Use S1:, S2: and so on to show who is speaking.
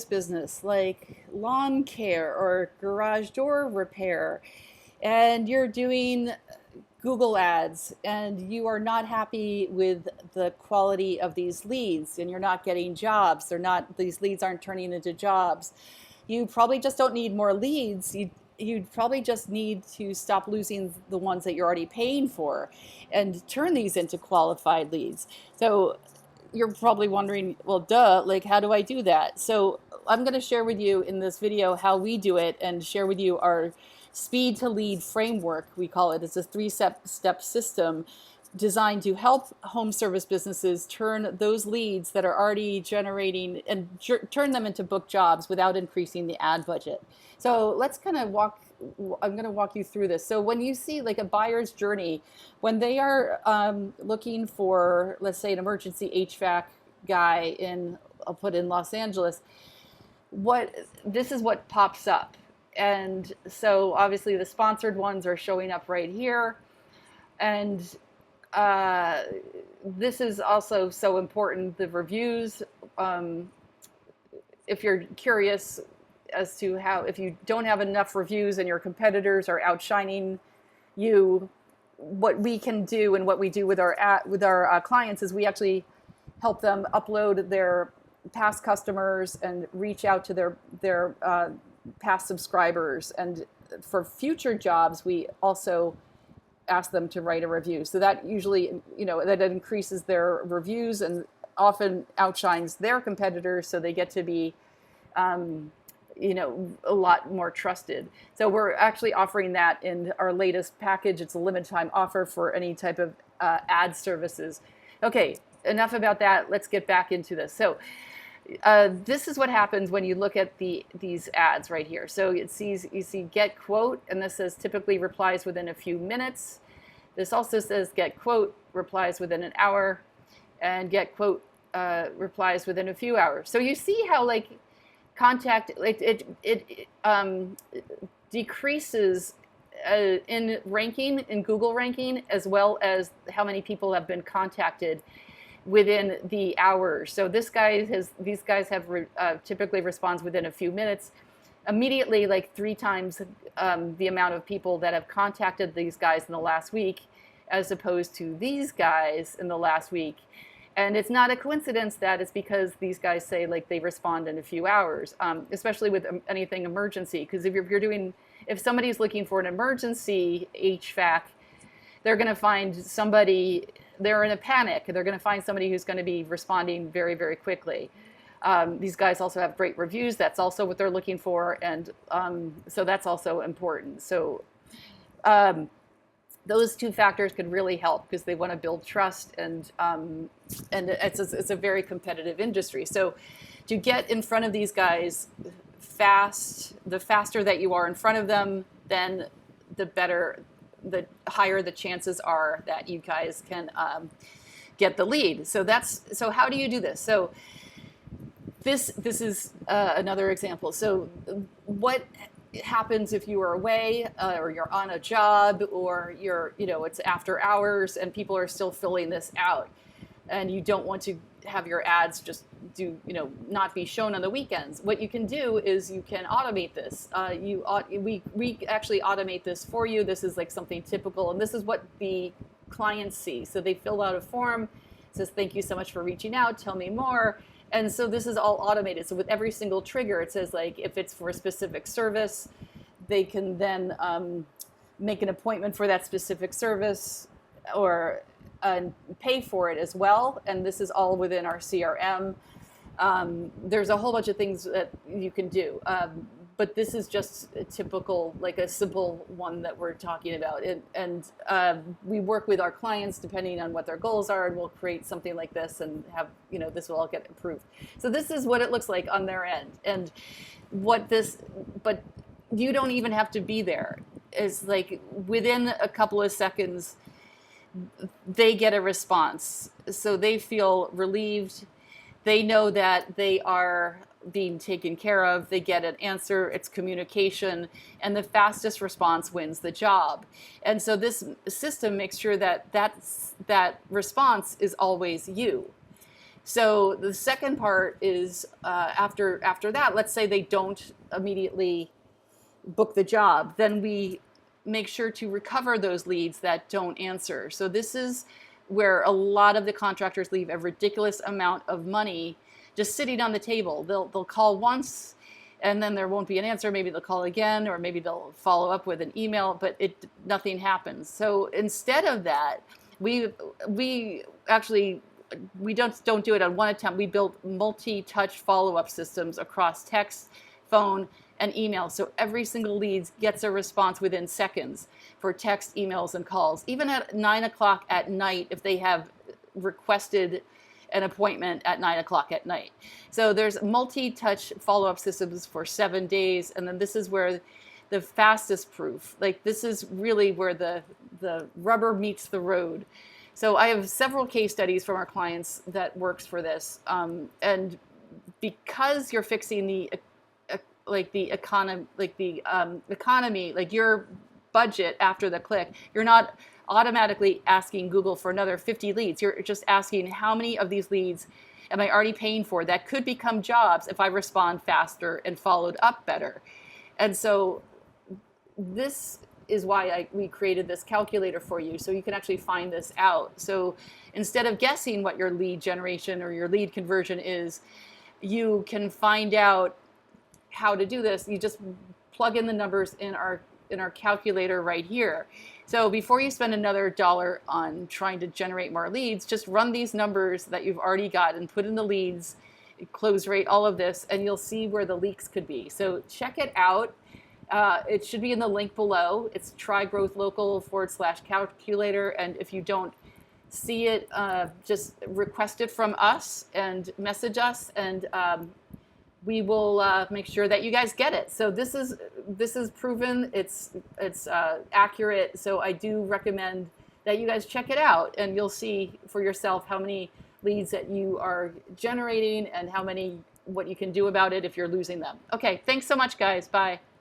S1: business like lawn care or garage door repair, and you're doing Google ads and you are not happy with the quality of these leads and you're not getting jobs. These leads aren't turning into jobs. You probably just don't need more leads. You'd probably just need to stop losing the ones that you're already paying for and turn these into qualified leads. So you're probably wondering, well, duh, like, how do I do that? So I'm going to share with you in this video how we do it and share with you our speed to lead framework, we call it. It's a three-step system designed to help home service businesses turn those leads that are already generating and turn them into book jobs without increasing the ad budget. So let's kind of I'm going to walk you through this. So when you see like a buyer's journey, when they are looking for, let's say, an emergency HVAC guy I'll put in Los Angeles, this is what pops up. And so obviously the sponsored ones are showing up right here. And this is also so important, the reviews. If you're curious as to if you don't have enough reviews and your competitors are outshining you, what we can do and what we do with our clients is we actually help them upload their past customers and reach out to their past subscribers. And for future jobs, we also ask them to write a review. So that usually, that increases their reviews and often outshines their competitors. So they get to be, a lot more trusted. So we're actually offering that in our latest package. It's a limited time offer for any type of ad services. Okay, enough about that. Let's get back into this. So this is what happens when you look at these ads right here. So you see get quote, and this says typically replies within a few minutes. This also says get quote, replies within an hour, and get quote replies within a few hours. So you see how it decreases in ranking, in Google ranking, as well as how many people have been contacted within the hours. So these guys have typically responds within a few minutes. Immediately, like 3 times the amount of people that have contacted these guys in the last week, as opposed to these guys in the last week. And it's not a coincidence that it's because these guys say like they respond in a few hours, especially with anything emergency. Because if somebody's looking for an emergency HVAC, they're going to find somebody, they're in a panic. They're going to find somebody who's going to be responding very, very quickly. These guys also have great reviews. That's also what they're looking for. And so that's also important. So those 2 factors could really help because they want to build trust, and it's a very competitive industry. So to get in front of these guys fast, the faster that you are in front of them, then the higher the chances are that you guys can get the lead. So how do you do this? So this is another example. So what happens if you are away or you're on a job or it's after hours and people are still filling this out, and you don't want to have your ads just not be shown on the weekends? What you can do is you can automate this. We actually automate this for you. This is like something typical, and this is what the clients see. So they fill out a form. It says, thank you so much for reaching out. Tell me more. And so this is all automated. So with every single trigger, it says like if it's for a specific service, they can then make an appointment for that specific service or pay for it as well. And this is all within our CRM. There's a whole bunch of things that you can do. But this is just a typical, like a simple one that we're talking about. And we work with our clients depending on what their goals are, and we'll create something like this and have, this will all get approved. So this is what it looks like on their end. And but you don't even have to be there. It's like within a couple of seconds, they get a response. So they feel relieved. They know that they are being taken care of. They get an answer. It's communication, and the fastest response wins the job. And so this system makes sure that that response is always you. So the second part is after that, let's say they don't immediately book the job, then we make sure to recover those leads that don't answer. So this is where a lot of the contractors leave a ridiculous amount of money just sitting on the table. They'll call once and then there won't be an answer. Maybe they'll call again, or maybe they'll follow up with an email, but nothing happens. So instead of that, we actually we don't do it on one attempt. We build multi-touch follow-up systems across text, phone, and email. So every single lead gets a response within seconds for text, emails, and calls. Even at 9 o'clock at night, if they have requested an appointment at 9 o'clock at night. So there's multi-touch follow-up systems for 7 days. And then this is where the fastest proof, like this is really where the rubber meets the road. So I have several case studies from our clients that works for this. And because you're fixing the economy, like your budget after the click, you're not automatically asking Google for another 50 leads. You're just asking, how many of these leads am I already paying for that could become jobs if I respond faster and followed up better? And so this is why we created this calculator for you, so you can actually find this out. So instead of guessing what your lead generation or your lead conversion is, you can find out how to do this. You just plug in the numbers in our calculator right here. So before you spend another $1 on trying to generate more leads, just run these numbers that you've already got and put in the leads, close rate, all of this, and you'll see where the leaks could be. So check it out. It should be in the link below. It's trygrowthlocal/calculator. And if you don't see it, just request it from us and message us, and we will make sure that you guys get it. So this is proven. It's accurate. So I do recommend that you guys check it out, and you'll see for yourself how many leads that you are generating and what you can do about it if you're losing them. Okay, thanks so much, guys. Bye.